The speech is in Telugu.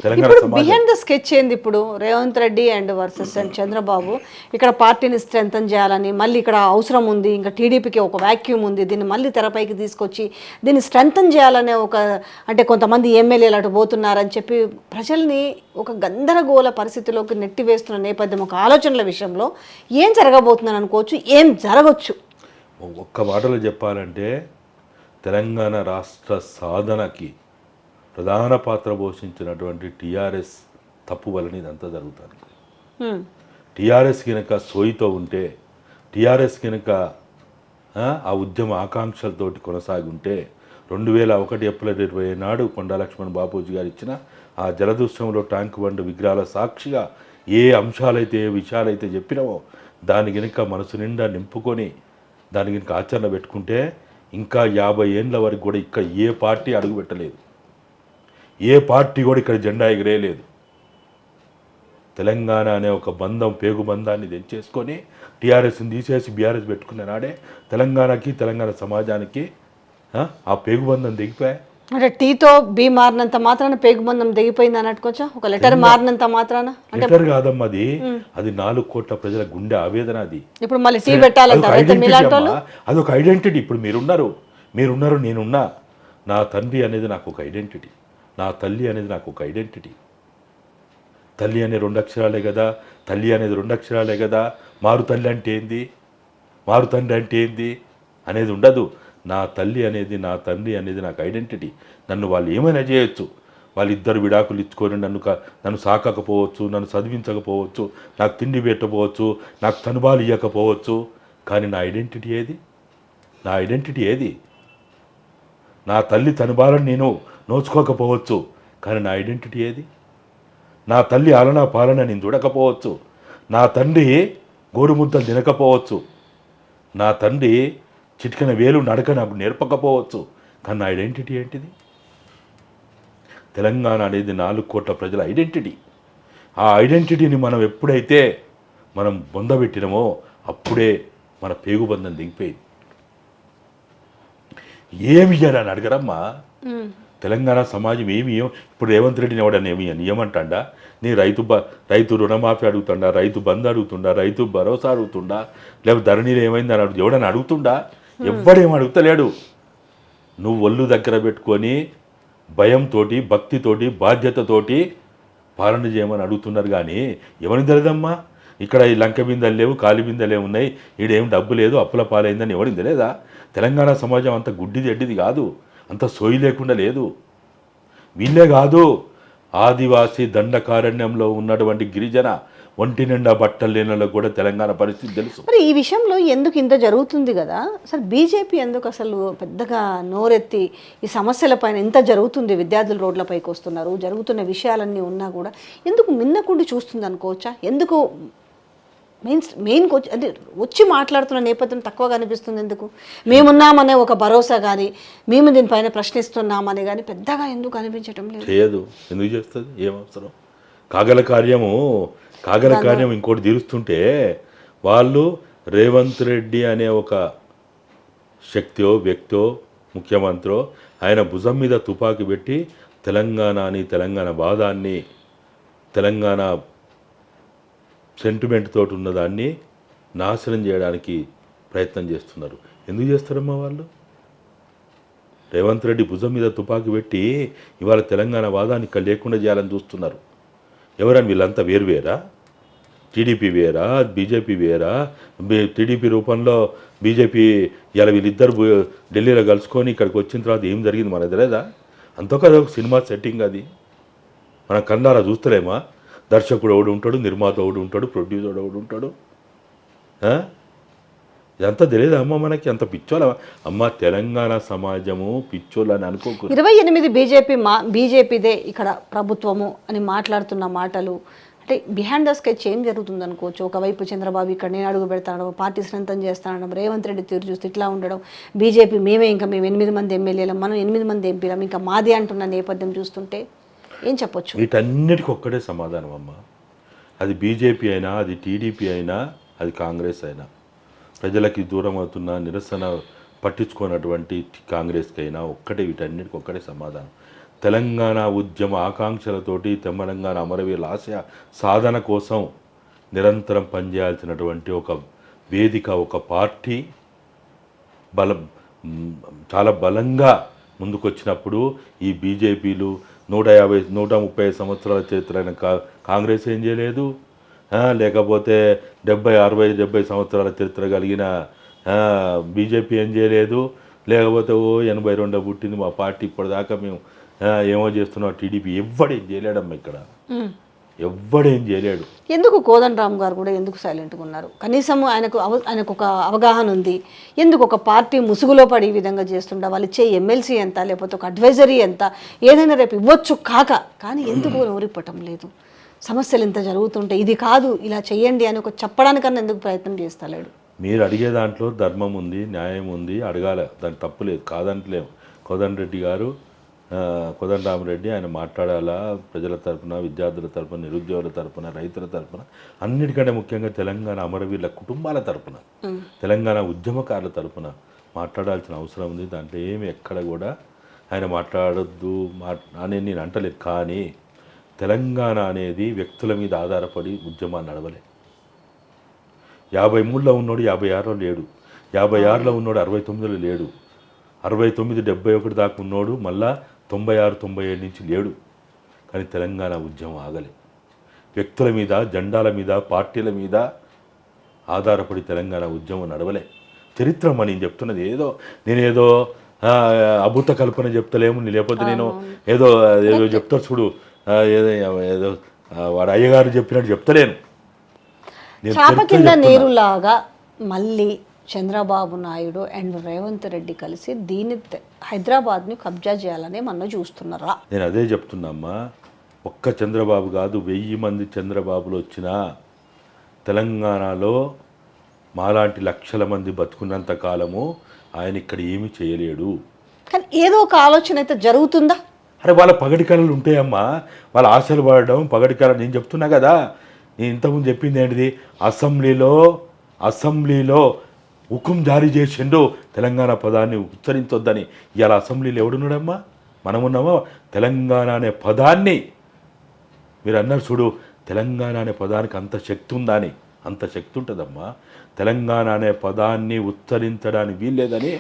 తెలంగాణ ఇప్పుడు సమాజం బిహైండ్ ద స్కెచ్ ఏంది ఇప్పుడు Revanth Reddy and versus and Chandrababu ఇక్కడ పార్టీని స్ట్రెంథన్ చేయాలని మళ్ళీ ఇక్కడ అవసరం ఉంది, ఇంకా టీడీపీకి ఒక వ్యాక్యూమ్ ఉంది, దీన్ని మళ్ళీ తెరపైకి తీసుకొచ్చి దీన్ని స్ట్రెంథన్ చేయాలనే ఒక అంటే కొంతమంది ఎమ్మెల్యేలు అటు పోతున్నారని చెప్పి ప్రజల్ని ఒక గందరగోళ పరిస్థితిలోకి నెట్టివేస్తున్న నేపథ్యం ఒక ఆలోచనల విషయంలో ఏం జరగబోతుందని అనుకోవచ్చు, ఏం జరగవచ్చు? ఒక్క మాటలో చెప్పాలంటే తెలంగాణ రాష్ట్ర సాధనకి ప్రధాన పాత్ర పోషించినటువంటి టీఆర్ఎస్ తప్పు వలన ఇదంతా జరుగుతుంది. టీఆర్ఎస్ కనుక సోయితో ఉంటే, టీఆర్ఎస్ కనుక ఆ ఉద్యమ ఆకాంక్షలతోటి కొనసాగి ఉంటే 2001 ఏప్రిల్ 20 నాడు కొండా లక్ష్మణ్ బాపూజీ గారు ఇచ్చిన ఆ జలదృశ్యంలో ట్యాంక్ బండ్ విగ్రహాల సాక్షిగా ఏ అంశాలైతే ఏ విషయాలైతే చెప్పినామో దాని కనుక మనసు నిండా నింపుకొని దాని కనుక ఆచరణ పెట్టుకుంటే ఇంకా 50 ఏండ్ల వరకు కూడా ఇక్కడ ఏ పార్టీ అడుగు పెట్టలేదు, ఏ పార్టీ కూడా ఇక్కడ జెండా ఎగిరేయలేదు. తెలంగాణ అనే ఒక బంధం, పేగు బంధాన్ని తెంచేసుకొని టీఆర్ఎస్ని తీసేసి బీఆర్ఎస్ పెట్టుకున్న నాడే తెలంగాణకి తెలంగాణ సమాజానికి ఆ పేగు బంధం దిగిపోయా. అంటే టీతో బీ మారినంత మాత్రాన పేగుబంధం దిగిపోయింది అన్నట్టుకోవచ్చా? ఒక లెటర్ మారినంత మాత్రాన అంటే లెటర్ కాదమ్మా, అది 4 కోట్ల ప్రజల గుండె ఆవేదన. అది ఇప్పుడు మళ్ళీ టీ పెట్టాలంటారు అదొక ఐడెంటిటీ. ఇప్పుడు మీరున్నారు నేనున్నా. నా తండ్రి అనేది నాకు ఒక ఐడెంటిటీ, నా తల్లి అనేది నాకు ఒక ఐడెంటిటీ. తల్లి అనే 2 అక్షరాలే కదా, తల్లి అనేది 2 అక్షరాలే కదా. మారు తల్లి అంటే ఏంది, మారు తండ్రి అంటే ఏంది అనేది ఉండదు. నా తల్లి అనేది, నా తండ్రి అనేది నాకు ఐడెంటిటీ. నన్ను వాళ్ళు ఏమైనా చేయొచ్చు, వాళ్ళిద్దరు విడాకులు ఇచ్చుకొని నన్ను సాకకపోవచ్చు, నన్ను చదివించకపోవచ్చు, నాకు తిండి పెట్టకపోవచ్చు, నాకు తనుబాలు ఇవ్వకపోవచ్చు, కానీ నా ఐడెంటిటీ ఏది? నా ఐడెంటిటీ ఏది? నా తల్లి తనుబాలను నేను నోచుకోకపోవచ్చు, కానీ నా ఐడెంటిటీ ఏది? నా తల్లి ఆలనా పాలన నేను చూడకపోవచ్చు, నా తండ్రి గోరుముద్దలు తినకపోవచ్చు, నా తండ్రి చిటికెన వేలు నడక నాకు నేర్పకపోవచ్చు, కానీ నా ఐడెంటిటీ ఏంటిది? తెలంగాణ అనేది 4 కోట్ల ప్రజల ఐడెంటిటీ. ఆ ఐడెంటిటీని మనం ఎప్పుడైతే మనం బొందబెట్టినామో అప్పుడే మన పేగుబంధం దిగిపోయింది. ఏమి ఇయ్యాలని అడగరమ్మా తెలంగాణ సమాజం. ఏమి ఇప్పుడు రేవంత్ రెడ్డిని ఎవడని ఏమంటాడా? నీ రైతు రుణమాఫీ అడుగుతుండా, రైతు బంద్ అడుగుతుండా, రైతు భరోసా అడుగుతుండా, లేకపోతే ధరణిలో ఏమైంది అని ఎవడని అడుగుతుండా? ఎవ్వడేం అడుగుతలేడు. నువ్వు ఒళ్ళు దగ్గర పెట్టుకొని భయంతో, భక్తితోటి, బాధ్యతతోటి పాలన చేయమని అడుగుతున్నారు. కానీ ఎవరికి తెలియదమ్మా, ఇక్కడ ఈ లంక బిందెలు లేవు, కాలి బిందెలే ఉన్నాయి, ఈడేం డబ్బు లేదు, అప్పుల పాలైందని ఎవరికి తెలియదా? తెలంగాణ సమాజం అంత గుడ్డిది ఎడ్డిది కాదు, అంత సోయి లేకుండా లేదు. వీళ్ళే కాదు, ఆదివాసీ దండకారణ్యంలో ఉన్నటువంటి గిరిజన ఒంటి నిండా బట్టలు లేనలో కూడా తెలంగాణ పరిస్థితి తెలుసు. మరి ఈ విషయంలో ఎందుకు ఇంత జరుగుతుంది కదా, అసలు బీజేపీ ఎందుకు అసలు పెద్దగా నోరెత్తి ఈ సమస్యలపైన ఇంత జరుగుతుంది, విద్యార్థులు రోడ్లపైకి వస్తున్నారు, జరుగుతున్న ఉన్నా కూడా ఎందుకు మిన్నకుండి చూస్తుంది అనుకోవచ్చా? ఎందుకు మెయిన్కి వచ్చి అంటే వచ్చి మాట్లాడుతున్న నేపథ్యం తక్కువగా అనిపిస్తుంది? ఎందుకు మేమున్నామనే ఒక భరోసా కానీ, మేము దీనిపైన ప్రశ్నిస్తున్నామని కానీ పెద్దగా ఎందుకు అనిపించటం లేదు? చేయదు. ఎందుకు చేస్తుంది? ఏమవసరం? కాగల కార్యం ఇంకోటి తీరుస్తుంటే వాళ్ళు రేవంత్ రెడ్డి అనే ఒక శక్తియో వ్యక్తో ముఖ్యమంత్రో ఆయన భుజం మీద తుపాకీ పెట్టి తెలంగాణని, తెలంగాణ వాదాన్ని, తెలంగాణ సెంటిమెంట్ తోటి ఉన్నదాన్ని నాశనం చేయడానికి ప్రయత్నం చేస్తున్నారు. ఎందుకు చేస్తారమ్మా వాళ్ళు? రేవంత్ రెడ్డి భుజం మీద తుపాకీ పెట్టి ఇవాళ తెలంగాణ వాదాన్ని ఇక్కడ లేకుండా చేయాలని చూస్తున్నారు. ఎవరని? వీళ్ళంతా వేరువేరా? టీడీపీ వేరా, బీజేపీ వేరా? టీడీపీ రూపంలో బీజేపీ ఇలా వీళ్ళిద్దరు ఢిల్లీలో కలుసుకొని ఇక్కడికి వచ్చిన తర్వాత ఏం జరిగింది మనకు తెలియదా? అంతొక సినిమా సెట్టింగ్ అది. మనం కన్నారా చూస్తలేమా? దర్శకుడు ఒకడు ఉంటాడు, నిర్మాత ఒకడు ఉంటాడు, ప్రొడ్యూసర్ ఒకడు ఉంటాడు. ఇదంతా తెలియదు అమ్మ మనకి. అంత పిచ్చోళ్ళ అమ్మ తెలంగాణ సమాజము పిచ్చోళ్ళు అని అనుకోకు. 28 బీజేపీదే ఇక్కడ ప్రభుత్వము అని మాట్లాడుతున్న మాటలు అంటే బిహైండ్ ద స్కెచ్ ఏం జరుగుతుంది అనుకోవచ్చు? ఒకవైపు చంద్రబాబు ఇక్కడ నేను అడుగు పెడతాను, పార్టీ స్ట్రెంథన్ చేస్తాను, రేవంత్ రెడ్డి తీరు చూస్తే ఇట్లా ఉండడం, బీజేపీ మేము 8 మంది ఎమ్మెల్యేలం, మనం 8 మంది ఎంపీలం, ఇంకా మాది అంటున్న నేపథ్యం చూస్తుంటే ఏం చెప్పొచ్చు? వీటన్నిటికీ ఒక్కటే సమాధానం అమ్మ. అది బీజేపీ అయినా, అది టీడీపీ అయినా, అది కాంగ్రెస్ అయినా, ప్రజలకి దూరం అవుతున్న నిరసన పట్టించుకున్నటువంటి కాంగ్రెస్కి అయినా ఒక్కటే, వీటన్నిటికీ ఒక్కటే సమాధానం. తెలంగాణ ఉద్యమ ఆకాంక్షలతోటి తెలంగాణ అమరవీరుల ఆశయ సాధన కోసం నిరంతరం పనిచేయాల్సినటువంటి ఒక వేదిక, ఒక పార్టీ బలం చాలా బలంగా ముందుకొచ్చినప్పుడు ఈ బీజేపీలు 130 సంవత్సరాల చరిత్రైన కాంగ్రెస్ ఏం చేయలేదు, లేకపోతే 70 సంవత్సరాల చరిత్ర కలిగిన బీజేపీ ఏం చేయలేదు, లేకపోతే 82 పుట్టింది మా పార్టీ ఇప్పటిదాకా మేము ఏమో చేస్తున్నాం టీడీపీ. ఎవ్వడేం చేయలేడమ్మా ఇక్కడ, ఎవ్వడేం చేయలేడు. ఎందుకు కోదండరామ్ గారు కూడా ఎందుకు సైలెంట్గా ఉన్నారు? కనీసం ఆయనకు ఒక అవగాహన ఉంది. ఎందుకు ఒక పార్టీ ముసుగులో పడి ఈ విధంగా చేస్తుండ? వాళ్ళు ఇచ్చే ఎమ్మెల్సీ ఎంత, లేకపోతే ఒక అడ్వైజరీ ఎంత, ఏదైనా రేపు ఇవ్వచ్చు కానీ ఎందుకు నోరిప్పటం లేదు? సమస్యలు ఇంత జరుగుతుంటే ఇది కాదు ఇలా చెయ్యండి అని ఒక చెప్పడానికన్నా ఎందుకు ప్రయత్నం చేస్తలేడు? మీరు అడిగే దాంట్లో ధర్మం ఉంది, న్యాయం ఉంది, అడగాల, దానికి తప్పులేదు, కాదంటలేము. కోదండరెడ్డి గారు, కోదండరామరెడ్డి ఆయన మాట్లాడాలా ప్రజల తరపున, విద్యార్థుల తరపున, నిరుద్యోగుల తరపున, రైతుల తరపున, అన్నిటికంటే ముఖ్యంగా తెలంగాణ అమరవీరుల కుటుంబాల తరపున, తెలంగాణ ఉద్యమకారుల తరపున మాట్లాడాల్సిన అవసరం ఉంది. దాంట్లో ఏమి ఎక్కడ కూడా ఆయన మాట్లాడొద్దు అని నేను అంటలేదు. కానీ తెలంగాణ అనేది వ్యక్తుల మీద ఆధారపడి ఉద్యమాన్ని నడవలే. 53లో ఉన్నోడు 56లో లేడు, 56లో ఉన్నోడు 69లో లేడు, 69, 71 దాకా ఉన్నోడు మళ్ళా 96, 97 నుంచి లేడు. కానీ తెలంగాణ ఉద్యమం ఆగలే. వ్యక్తుల మీద, జెండాల మీద, పార్టీల మీద ఆధారపడి తెలంగాణ ఉద్యమం నడవలే. చరిత్ర నేను చెప్తున్నది నేనేదో అభూత కల్పన చెప్తలేము, లేకపోతే నేను ఏదో చెప్తా చూడు, ఏదో వాడు అయ్యగారు చెప్పినట్టు చెప్తలేను. చాప కింద నీరులాగా మళ్ళీ చంద్రబాబు నాయుడు అండ్ రేవంత్ రెడ్డి కలిసి హైదరాబాద్ని కబ్జా చేయాలని మన చూస్తున్నారా? నేను అదే చెప్తున్నామ్మా. ఒక్క చంద్రబాబు కాదు, 1000 మంది చంద్రబాబులు వచ్చినా తెలంగాణలో మాలాంటి లక్షల మంది బతుకున్నంత కాలము ఆయన ఇక్కడ ఏమీ చేయలేడు. కానీ ఏదో ఒక ఆలోచన అయితే జరుగుతుందా? అరే వాళ్ళ పగటి కళలు ఉంటాయమ్మా, వాళ్ళ ఆశలు పడడం పగటి కళ. నేను చెప్తున్నా కదా, నేను ఇంతకుముందు చెప్పింది ఏంటిది, అసెంబ్లీలో హుకుం జారీ చేసిండు తెలంగాణ పదాన్ని ఉచ్చరించొద్దని. ఇవాళ అసెంబ్లీలో ఎవడున్నాడమ్మా? మనమున్నామా? తెలంగాణ అనే పదాన్ని మీరు అన్నారు చూడు, తెలంగాణ అనే పదానికి అంత శక్తి ఉందా అని. అంత శక్తి ఉంటుందమ్మా. తెలంగాణ అనే పదాన్ని ఉచ్చరించడానికి వీల్లేదని